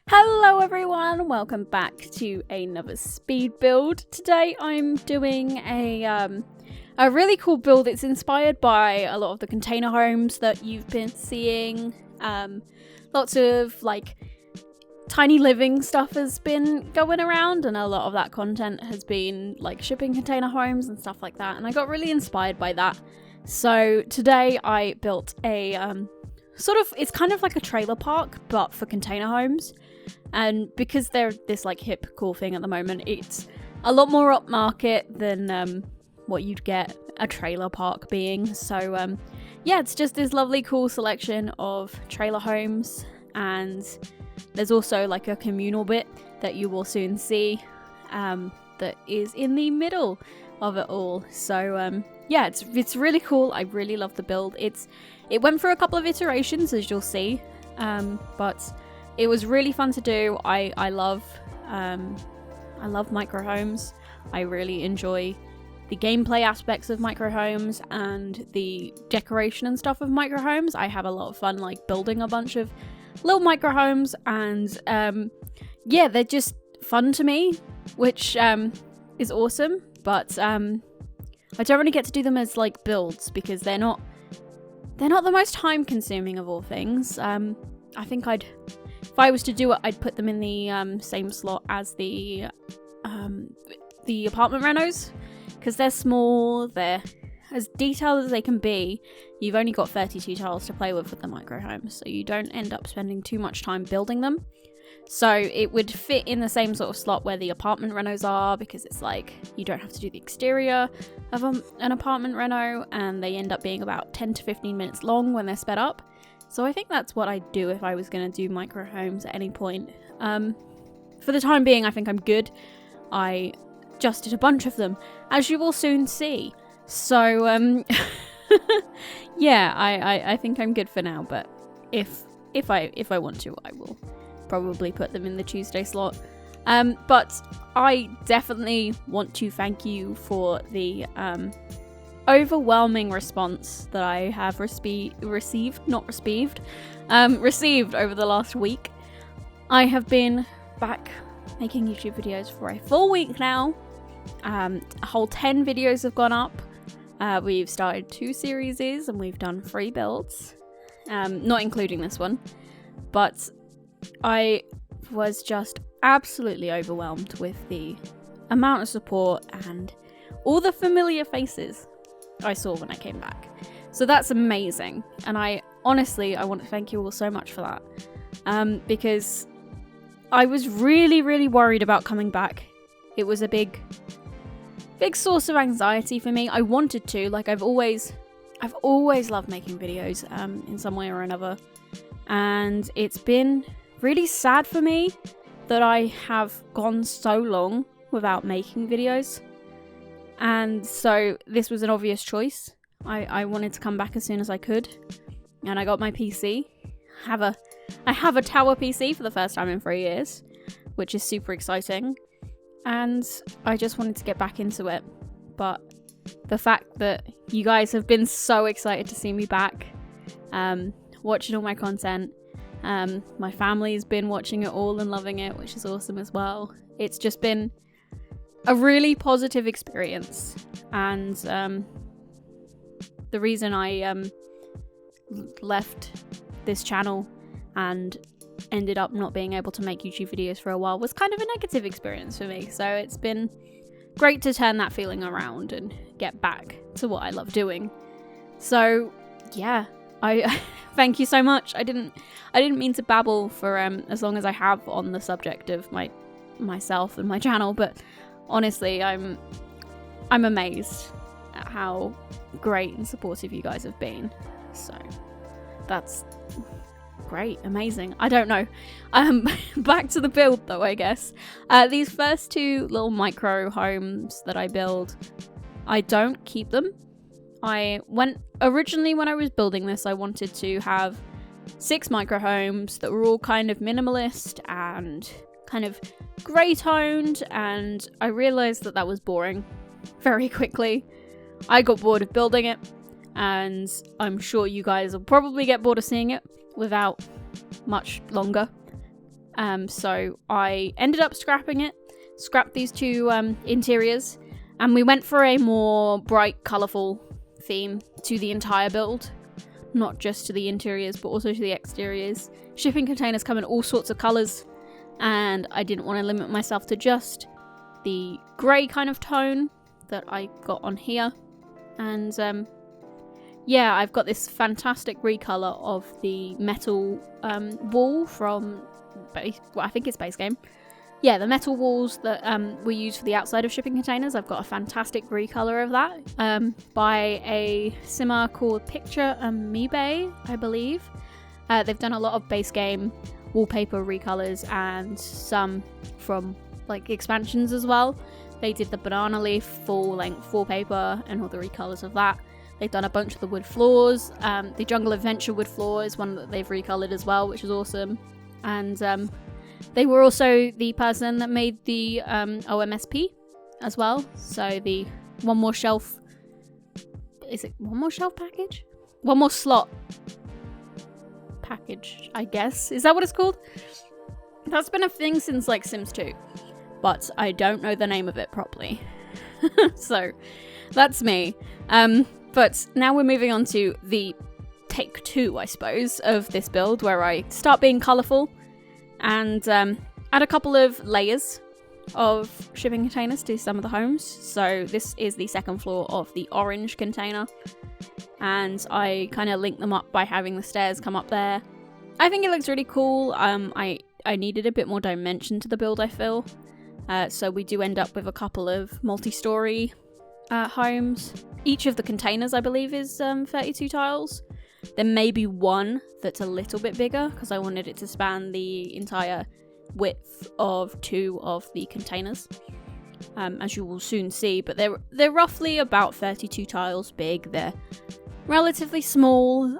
Hello everyone, welcome back to another speed build. Today I'm doing a really cool build. It's inspired by a lot of the container homes that you've been seeing. Lots of like tiny living stuff has been going around, and a lot of that content has been like shipping container homes and stuff like that, and I got really inspired by that. So today I built a it's kind of like a trailer park but for container homes. And because they're this like hip cool thing at the moment, it's a lot more upmarket than what you'd get a trailer park being. So yeah, it's just this lovely cool selection of trailer homes, and there's also like a communal bit that you will soon see that is in the middle of it all. So yeah, it's really cool. I really love the build. It went through a couple of iterations, as you'll see, but it was really fun to do. I love micro homes. I really enjoy the gameplay aspects of micro homes and the decoration and stuff of micro homes. I have a lot of fun like building a bunch of little micro homes, and yeah, they're just fun to me, which is awesome. But I don't really get to do them as like builds because they're not the most time consuming of all things. I think if I was to do it, I'd put them in the same slot as the apartment renos, because they're small, they're as detailed as they can be. You've only got 32 tiles to play with the micro homes, so you don't end up spending too much time building them. So it would fit in the same sort of slot where the apartment renos are, because it's like you don't have to do the exterior of an apartment reno, and they end up being about 10 to 15 minutes long when they're sped up. So I think that's what I'd do if I was going to do micro homes at any point. For the time being, I think I'm good. I just did a bunch of them, as you will soon see. So yeah, I think I'm good for now. But if I want to, I will probably put them in the Tuesday slot. But I definitely want to thank you for the overwhelming response that I have received over the last week. I have been back making YouTube videos for a full week now. A whole 10 videos have gone up. We've started 2 series and we've done 3 builds, not including this one. But I was just absolutely overwhelmed with the amount of support and all the familiar faces I saw when I came back. So that's amazing, and I want to thank you all so much for that, because I was really, really worried about coming back. It was a big source of anxiety for me. I wanted to, like, I've always loved making videos in some way or another, and it's been really sad for me that I have gone so long without making videos. And so this was an obvious choice. I wanted to come back as soon as I could, and I got my PC. I have a tower PC for the first time in 3 years, which is super exciting, and I just wanted to get back into it. But the fact that you guys have been so excited to see me back, watching all my content, my family's been watching it all and loving it, which is awesome as well. It's just been a really positive experience, and the reason I left this channel and ended up not being able to make YouTube videos for a while was kind of a negative experience for me. So it's been great to turn that feeling around and get back to what I love doing. So yeah, I thank you so much. I didn't mean to babble for as long as I have on the subject of myself and my channel, but honestly, I'm amazed at how great and supportive you guys have been. So that's great, amazing. I don't know. Back to the build though, I guess. These first 2 little micro homes that I build, I don't keep them. Originally when I was building this, I wanted to have 6 micro homes that were all kind of minimalist and kind of grey toned, and I realised that was boring very quickly. I got bored of building it, and I'm sure you guys will probably get bored of seeing it without much longer. So I ended up scrapped these two interiors, and we went for a more bright, colourful theme to the entire build. Not just to the interiors, but also to the exteriors. Shipping containers come in all sorts of colours, and I didn't want to limit myself to just the grey kind of tone that I got on here. And yeah, I've got this fantastic recolour of the metal wall from, I think it's Base Game. Yeah, the metal walls that were used for the outside of shipping containers. I've got a fantastic recolour of that by a simmer called Picture Amoeba, I believe. They've done a lot of Base Game wallpaper recolours and some from like expansions as well. They did the banana leaf full-length wallpaper and all the recolours of that. They've done a bunch of the wood floors. The Jungle Adventure wood floor is one that they've recoloured as well, which is awesome. And they were also the person that made the OMSP as well. So the one more shelf... Is it one more shelf package? One more slot package, I guess. Is that what it's called? That's been a thing since like Sims 2. But I don't know the name of it properly. So that's me. But now we're moving on to the take 2, I suppose, of this build, where I start being colourful and add a couple of layers of shipping containers to some of the homes. So this is the second floor of the orange container, and I kind of link them up by having the stairs come up there. I think it looks really cool. I needed a bit more dimension to the build, I feel. So we do end up with a couple of multi-story homes. Each of the containers, I believe, is 32 tiles. There may be one that's a little bit bigger because I wanted it to span the entire width of 2 of the containers, as you will soon see. But they're roughly about 32 tiles big. They're relatively small.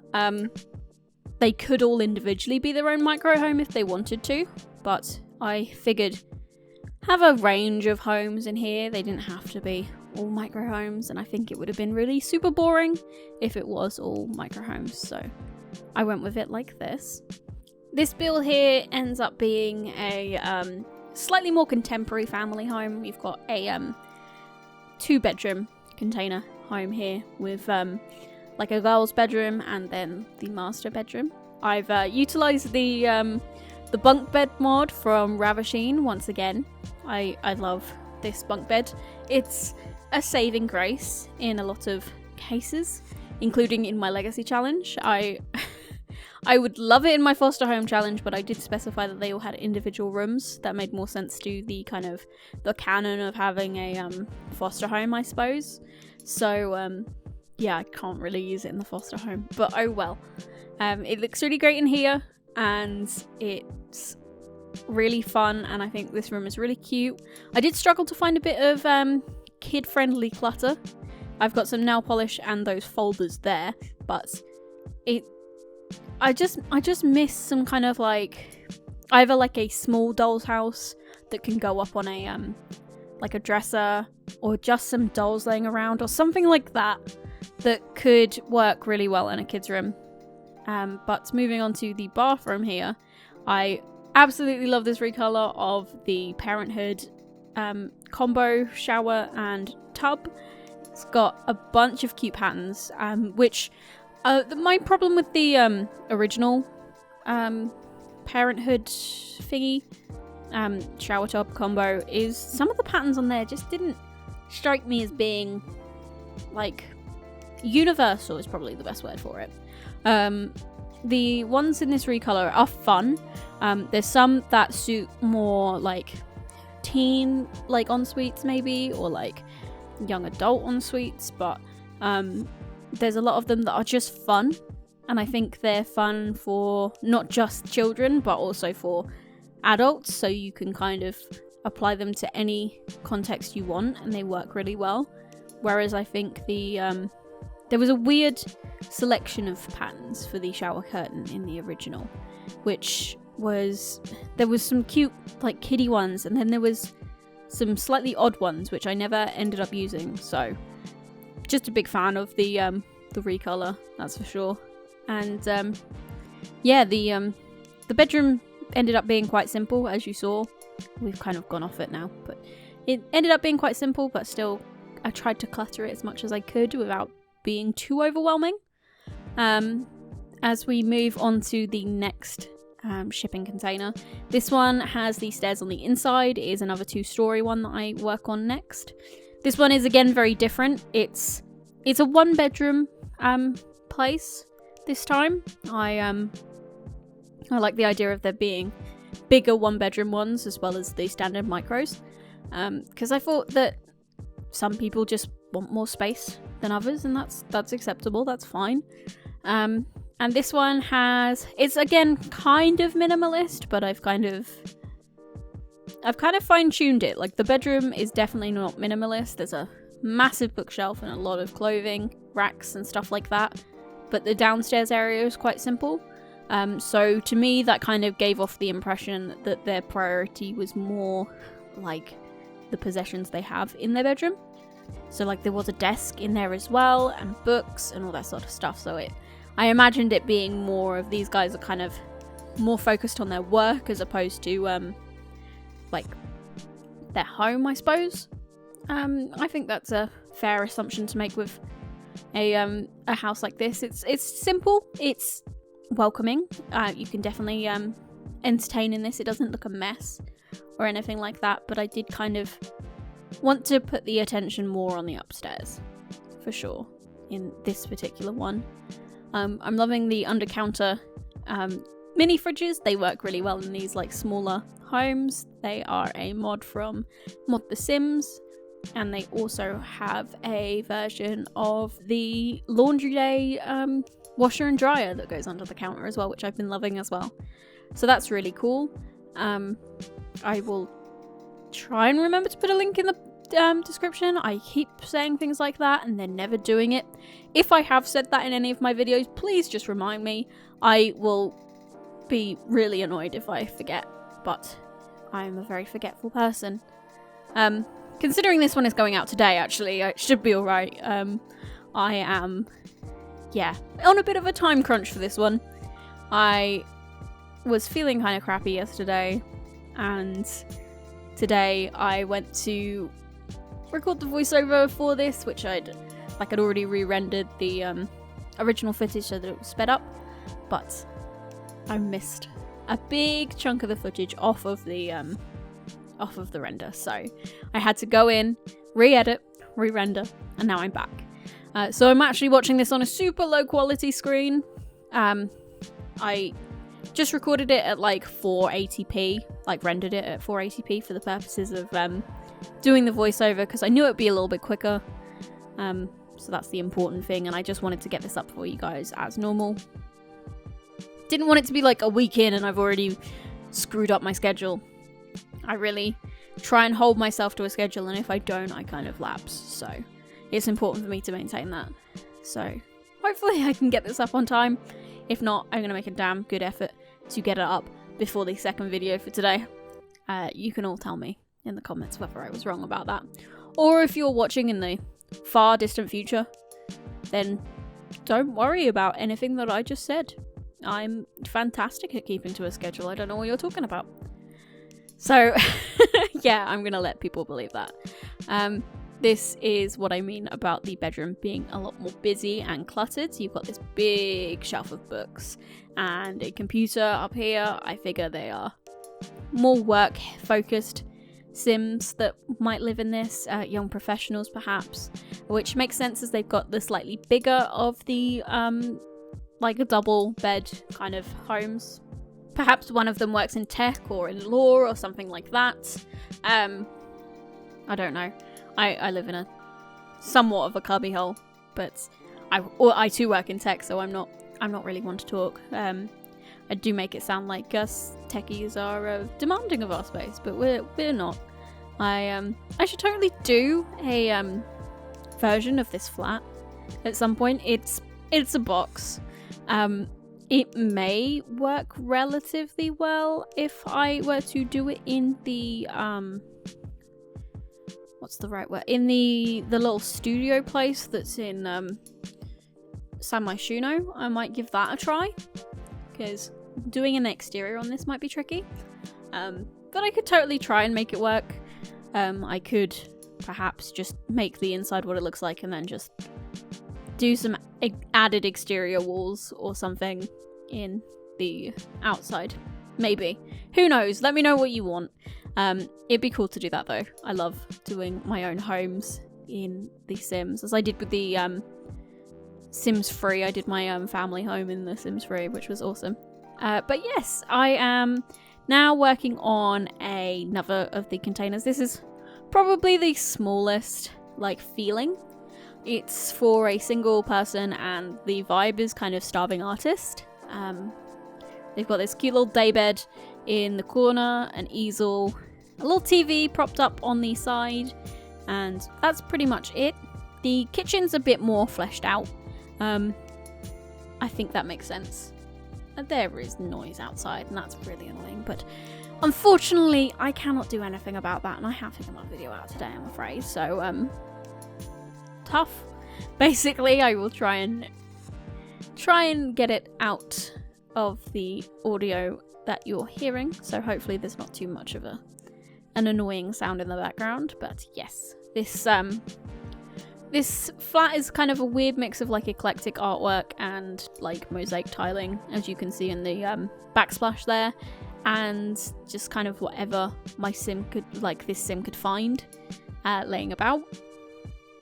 They could all individually be their own micro home if they wanted to, but I figured have a range of homes in here. They didn't have to be all micro homes, and I think it would have been really super boring if it was all micro homes, so I went with it like this. This build here ends up being a slightly more contemporary family home. We've got a 2-bedroom container home here with like a girl's bedroom and then the master bedroom. I've utilised the bunk bed mod from Ravasheen once again. I love this bunk bed. It's a saving grace in a lot of cases, including in my legacy challenge. I would love it in my foster home challenge, but I did specify that they all had individual rooms. That made more sense to the kind of the canon of having a foster home, I suppose. So yeah, I can't really use it in the foster home, but oh well. It looks really great in here, and it's really fun, and I think this room is really cute. I did struggle to find a bit of kid-friendly clutter. I've got some nail polish and those folders there, but I just miss some kind of like either like a small doll's house that can go up on a like a dresser, or just some dolls laying around or something like that could work really well in a kid's room. But moving on to the bathroom here, I absolutely love this recolor of the Parenthood combo shower and tub. It's got a bunch of cute patterns, which my problem with the original Parenthood thingy shower tub combo is some of the patterns on there just didn't strike me as being like universal, is probably the best word for it. The ones in this recolor are fun. There's some that suit more like teen like en-suites maybe, or like young adult en-suites, but there's a lot of them that are just fun, and I think they're fun for not just children but also for adults, so you can kind of apply them to any context you want and they work really well. Whereas I think there was a weird selection of patterns for the shower curtain in the original, which was, there was some cute like kiddie ones, and then there was some slightly odd ones which I never ended up using. So just a big fan of the recolor, that's for sure. And yeah, the bedroom ended up being quite simple, as you saw. We've kind of gone off it now, but it ended up being quite simple, but still I tried to clutter it as much as I could without being too overwhelming. As we move on to the next shipping container, this one has the stairs on the inside. It is another 2-story one that I work on next. This one is again very different. It's a 1-bedroom place this time. I like the idea of there being bigger 1-bedroom ones as well as the standard micros, because I thought that some people just want more space than others, and that's acceptable. That's fine. And this one it's again kind of minimalist, but I've kind of fine-tuned it. Like, the bedroom is definitely not minimalist. There's a massive bookshelf and a lot of clothing racks and stuff like that, but the downstairs area is quite simple. So to me, that kind of gave off the impression that their priority was more like the possessions they have in their bedroom. So like there was a desk in there as well, and books and all that sort of stuff. So I imagined it being more of these guys are kind of more focused on their work as opposed to like their home, I suppose. I think that's a fair assumption to make with a house like this. It's simple. It's welcoming. You can definitely entertain in this. It doesn't look a mess or anything like that, but I did kind of want to put the attention more on the upstairs for sure in this particular one. I'm loving the under counter mini fridges. They work really well in these like smaller homes. They are a mod from Mod The Sims, and they also have a version of the Laundry Day washer and dryer that goes under the counter as well, which I've been loving as well. So that's really cool. I will try and remember to put a link in the description. I keep saying things like that and then never doing it. If I have said that in any of my videos, please just remind me. I will be really annoyed if I forget, but I'm a very forgetful person. Considering this one is going out today, actually, it should be alright. I am, on a bit of a time crunch for this one. I was feeling kind of crappy yesterday, and today I went to record the voiceover for this, which I'd already re-rendered the original footage so that it was sped up, but I missed a big chunk of the footage off of the render, so I had to go in, re-edit, re-render, and now I'm back. So I'm actually watching this on a super low quality screen. I just recorded it at like 480p, like rendered it at 480p for the purposes of doing the voiceover, because I knew it'd be a little bit quicker. So that's the important thing, and I just wanted to get this up for you guys as normal. Didn't want it to be like a week in and I've already screwed up my schedule. I really try and hold myself to a schedule, and if I don't, I kind of lapse. So it's important for me to maintain that. So hopefully I can get this up on time. If not, I'm going to make a damn good effort to get it up before the second video for today. You can all tell me in the comments whether I was wrong about that. Or if you're watching in the far distant future, then don't worry about anything that I just said. I'm fantastic at keeping to a schedule. I don't know what you're talking about. So, yeah, I'm going to let people believe that. This is what I mean about the bedroom being a lot more busy and cluttered. So you've got this big shelf of books and a computer up here. I figure they are more work-focused Sims that might live in this, young professionals perhaps, which makes sense as they've got the slightly bigger of the, like a double bed kind of homes. Perhaps one of them works in tech or in law or something like that. I don't know. I live in a somewhat of a cubbyhole, but I too work in tech, so I'm not really one to talk. I do make it sound like us techies are demanding of our space, but we're not. I should totally do a version of this flat at some point. It's a box. It may work relatively well if I were to do it in the what's the right word? In the little studio place that's in San Myshuno. I might give that a try, because doing an exterior on this might be tricky. But I could totally try and make it work. I could perhaps just make the inside what it looks like and then just do some added exterior walls or something in the outside. Maybe. Who knows? Let me know what you want. It'd be cool to do that though. I love doing my own homes in The Sims, as I did with the Sims 3. I did my family home in The Sims 3, which was awesome. But yes, I am now working on another of the containers. This is probably the smallest, like, feeling. It's for a single person, and the vibe is kind of starving artist. They've got this cute little daybed in the corner, an easel, a little TV propped up on the side, and that's pretty much it. The kitchen's a bit more fleshed out. I think that makes sense. There is noise outside, and that's really annoying, but unfortunately I cannot do anything about that, and I have to get my video out today, I'm afraid, so tough. Basically, I will try and get it out of the audio that you're hearing, so hopefully there's not too much of an annoying sound in the background. But yes, this flat is kind of a weird mix of like eclectic artwork and like mosaic tiling, as you can see in the backsplash there, and just kind of whatever this sim could find laying about.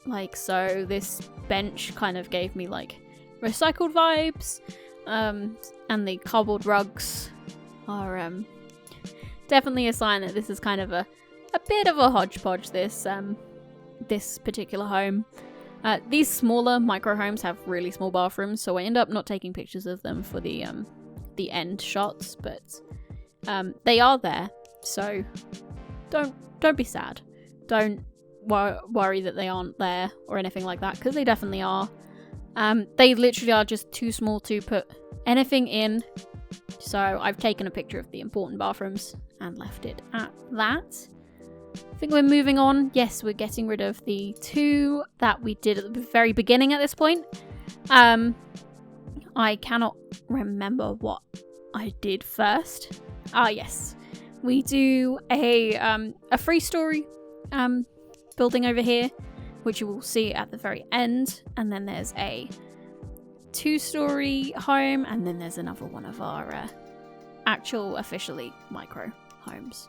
Like, so this bench kind of gave me like recycled vibes, and the cardboard rugs are definitely a sign that this is kind of a bit of a hodgepodge, this particular home. These smaller micro homes have really small bathrooms, so I end up not taking pictures of them for the end shots, but they are there, so don't be sad. Don't worry that they aren't there or anything like that, because they definitely are. They literally are just too small to put anything in, so I've taken a picture of the important bathrooms and left it at that. I think we're moving on. Yes, we're getting rid of the two that we did at the very beginning at this point. I cannot remember what I did first. Ah, yes. We do a free story building over here, which you will see at the very end, and then there's a 2-story home, and then there's another one of our actual officially micro homes.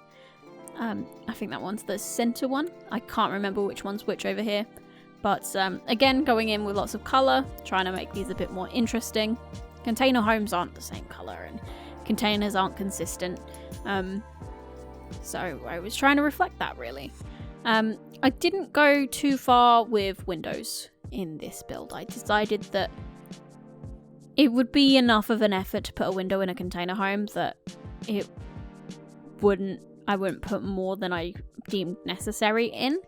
I think that one's the center one. I can't remember which one's which over here, but again, going in with lots of color, trying to make these a bit more interesting. Container homes aren't the same color, and containers aren't consistent, so I was trying to reflect that, really. I didn't go too far with windows in this build. I decided that it would be enough of an effort to put a window in a container home that I wouldn't put more than I deemed necessary in.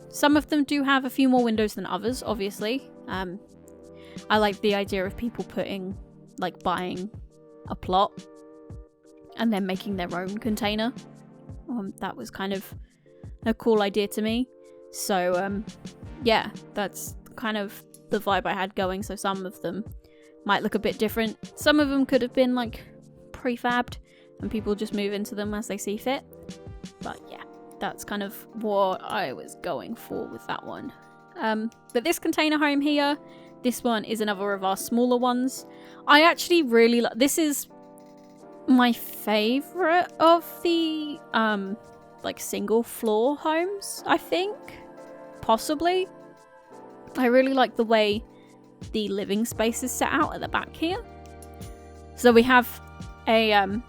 Some of them do have a few more windows than others, obviously. I like the idea of people buying a plot and then making their own container. That was kind of a cool idea to me. So, yeah, that's kind of the vibe I had going. So some of them might look a bit different. Some of them could have been like prefabbed and people just move into them as they see fit. But yeah, that's kind of what I was going for with that one. But this container home here, this one is another of our smaller ones. I actually really like, this is my favorite of the single floor homes, I think, possibly. I really like the way the living space is set out at the back here. So we have a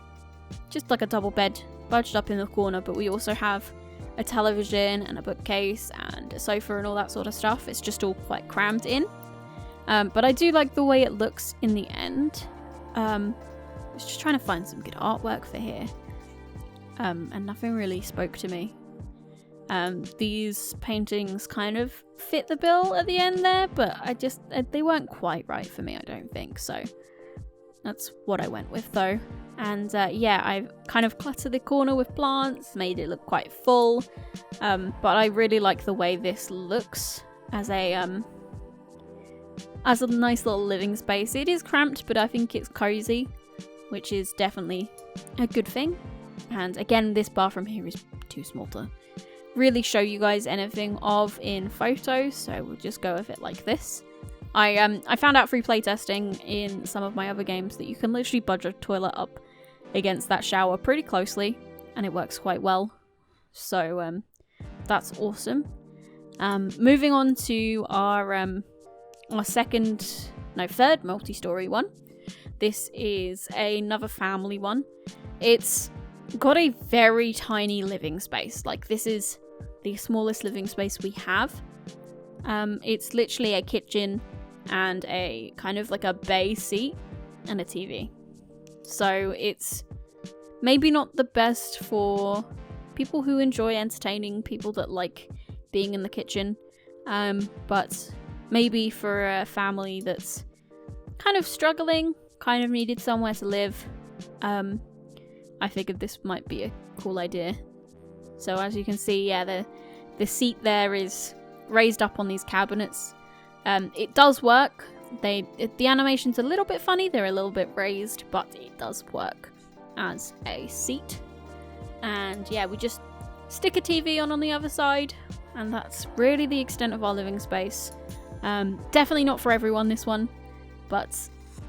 just like a double bed budged up in the corner, but we also have a television and a bookcase and a sofa and all that sort of stuff. It's just all quite crammed in, but I do like the way it looks in the end. I was just trying to find some good artwork for here, and nothing really spoke to me. These paintings kind of fit the bill at the end there, but they weren't quite right for me, I don't think. So that's what I went with though. And yeah, I've kind of cluttered the corner with plants, made it look quite full. But I really like the way this looks as a nice little living space. It is cramped, but I think it's cozy. which is definitely a good thing. And again, this bathroom here is too small to really show you guys anything of in photos, so we'll just go with it like this. I found out through playtesting in some of my other games that you can literally budge a toilet up against that shower pretty closely, and it works quite well. So that's awesome. Moving on to our third multi-story one. This is another family one. It's got a very tiny living space. Like, this is the smallest living space we have. It's literally a kitchen and a kind of like a bay seat and a TV. So it's maybe not the best for people who enjoy entertaining, people that like being in the kitchen, but maybe for a family that's kind of struggling, kind of needed somewhere to live, I figured this might be a cool idea. So as you can see, yeah, the seat there is raised up on these cabinets. It does work. The animation's a little bit funny, they're a little bit raised, but it does work as a seat. And yeah, we just stick a TV on the other side, and that's really the extent of our living space. Definitely not for everyone, this one, but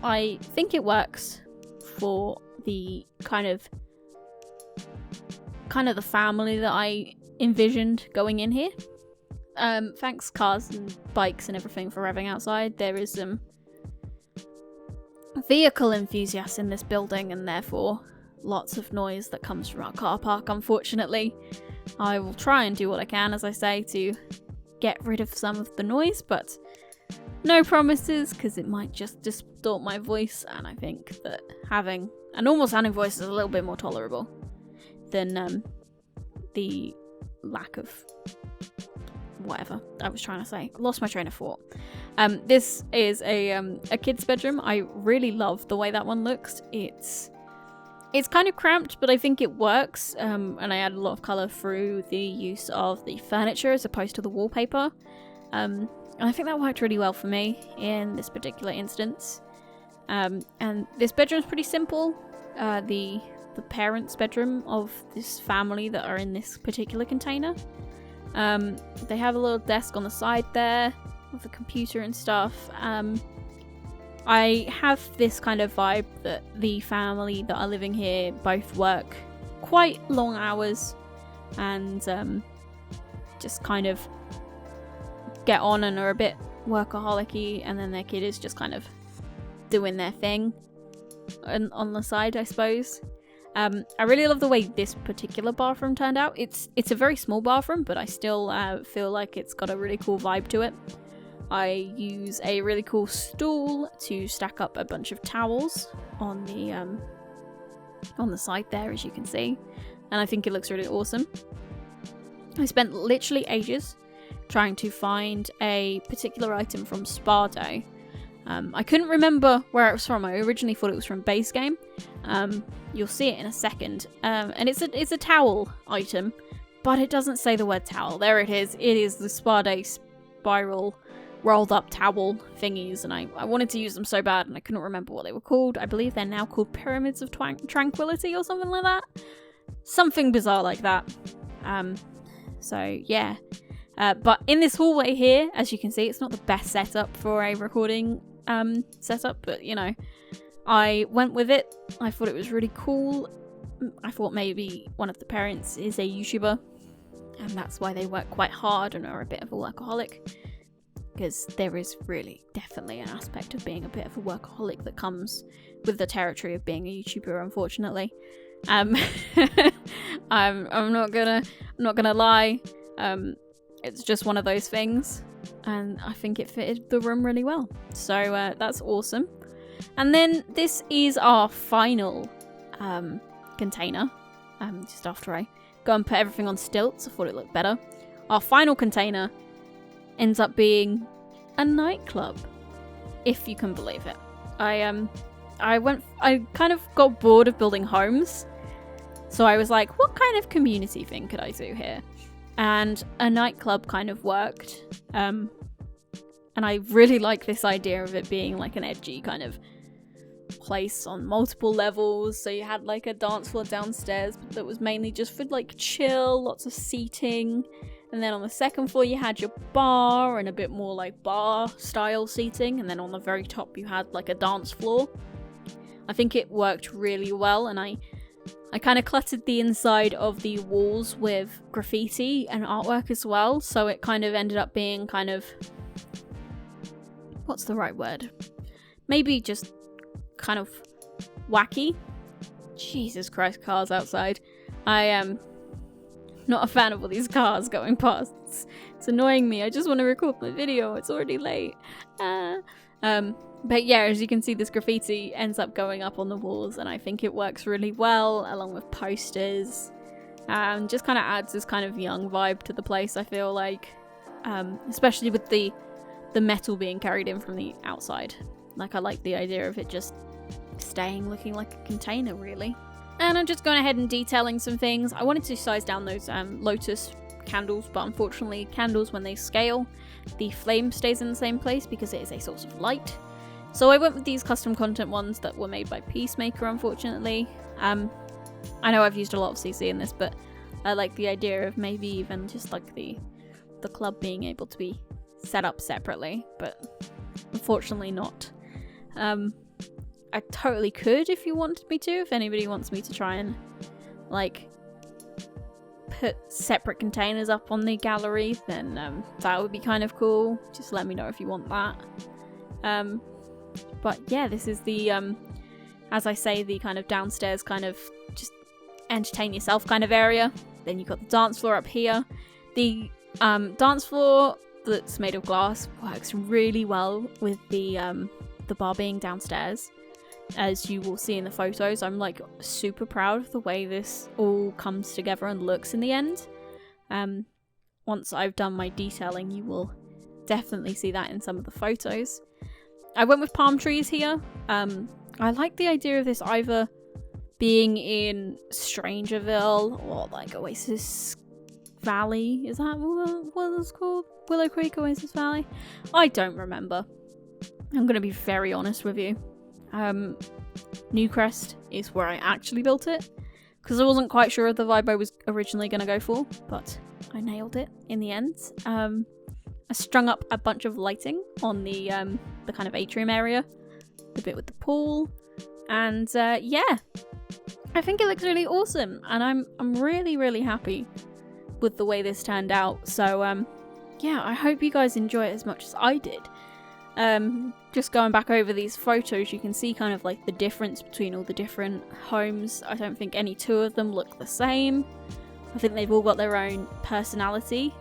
I think it works for the kind of the family that I envisioned going in here. Thanks cars and bikes and everything for revving outside. There is some vehicle enthusiasts in this building, and therefore lots of noise that comes from our car park, unfortunately. I will try and do what I can, as I say, to get rid of some of the noise, but no promises, because it might just distort my voice, and I think that having a normal sounding voice is a little bit more tolerable than the lack of whatever I was trying to say. Lost my train of thought. This is a kid's bedroom. I really love the way that one looks. It's kind of cramped, but I think it works. And I add a lot of colour through the use of the furniture as opposed to the wallpaper. And I think that worked really well for me in this particular instance. And this bedroom's pretty simple. The parents' bedroom of this family that are in this particular container. They have a little desk on the side there with a computer and stuff. I have this kind of vibe that the family that are living here both work quite long hours and just kind of get on and are a bit workaholic-y, and then their kid is just kind of doing their thing on the side, I suppose. I really love the way this particular bathroom turned out. It's a very small bathroom, but I still feel like it's got a really cool vibe to it. I use a really cool stool to stack up a bunch of towels on the side there, as you can see, and I think it looks really awesome. I spent literally ages trying to find a particular item from Spardo. I couldn't remember where it was from. I originally thought it was from Base Game. You'll see it in a second. And it's a towel item, but it doesn't say the word towel. There it is. It is the Spardo spiral rolled up towel thingies, and I wanted to use them so bad, and I couldn't remember what they were called. I believe they're now called Pyramids of Tranquility or something like that. Something bizarre like that. So yeah. But in this hallway here, as you can see, it's not the best setup for a recording setup, but you know, I went with it. I thought it was really cool. I thought maybe one of the parents is a YouTuber, and that's why they work quite hard and are a bit of a workaholic, because there is really definitely an aspect of being a bit of a workaholic that comes with the territory of being a YouTuber, unfortunately. I'm not gonna lie. It's just one of those things, and I think it fitted the room really well. So that's awesome. And then this is our final container. Just after I go and put everything on stilts, I thought it looked better. Our final container ends up being a nightclub, if you can believe it. I kind of got bored of building homes, so I was like, what kind of community thing could I do here? And a nightclub kind of worked. And I really like this idea of it being like an edgy kind of place on multiple levels. So you had like a dance floor downstairs that was mainly just for like chill, lots of seating. And then on the second floor you had your bar and a bit more like bar style seating. And then on the very top you had like a dance floor. I think it worked really well, and I kind of cluttered the inside of the walls with graffiti and artwork as well. So it kind of ended up being kind of, what's the right word? Maybe just kind of wacky. Jesus Christ, cars outside. I am not a fan of all these cars going past. It's annoying me. I just want to record my video. It's already late. But yeah, as you can see, this graffiti ends up going up on the walls, and I think it works really well along with posters. Just kind of adds this kind of young vibe to the place, I feel like. Especially with the metal being carried in from the outside. Like, I like the idea of it just staying looking like a container, really. And I'm just going ahead and detailing some things. I wanted to size down those Lotus candles, but unfortunately candles, when they scale, the flame stays in the same place because it is a source of light. So I went with these custom content ones that were made by Peacemaker, unfortunately. I know I've used a lot of CC in this, but I like the idea of maybe even just like the club being able to be set up separately, but unfortunately not. I totally could if you wanted me to. If anybody wants me to try and like put separate containers up on the gallery, then that would be kind of cool. Just let me know if you want that. But yeah, this is the as I say, the kind of downstairs kind of just entertain yourself kind of area. Then you've got the dance floor up here. The dance floor that's made of glass works really well with the bar being downstairs. As you will see in the photos, I'm like super proud of the way this all comes together and looks in the end. Once I've done my detailing, you will definitely see that in some of the photos. I went with palm trees here. I like the idea of this either being in Strangerville or like Oasis Valley. Is that what it's called? Willow Creek, Oasis Valley? I don't remember. I'm going to be very honest with you. Newcrest is where I actually built it, because I wasn't quite sure of the vibe I was originally going to go for, but I nailed it in the end. I strung up a bunch of lighting on the kind of atrium area, the bit with the pool, and yeah, I think it looks really awesome, and I'm really, really happy with the way this turned out. So yeah, I hope you guys enjoy it as much as I did. Just going back over these photos, you can see kind of like the difference between all the different homes. I don't think any two of them look the same. I think they've all got their own personality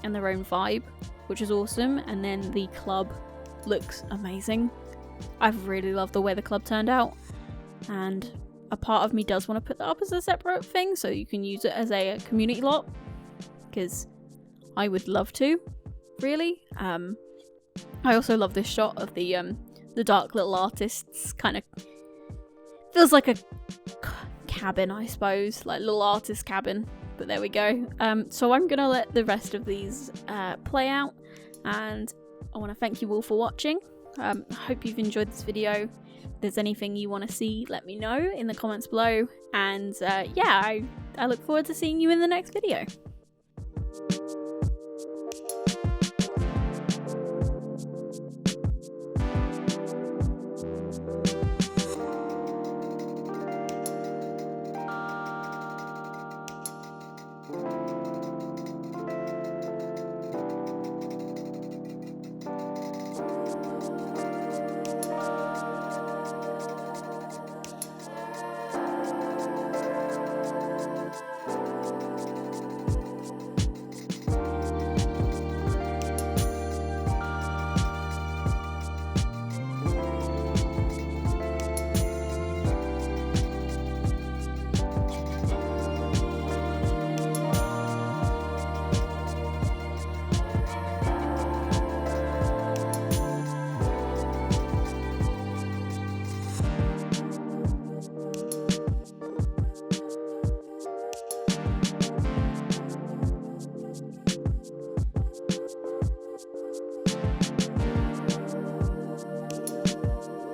and their own vibe, which is awesome. And then the club looks amazing. I've really loved the way the club turned out, and a part of me does want to put that up as a separate thing so you can use it as a community lot, because I would love to, really. I also love this shot of the dark little artists. Kind of feels like a cabin, I suppose, like little artist cabin. But there we go. So I'm gonna let the rest of these play out, and I want to thank you all for watching. I hope you've enjoyed this video. If there's anything you want to see, let me know in the comments below. And yeah, I look forward to seeing you in the next video.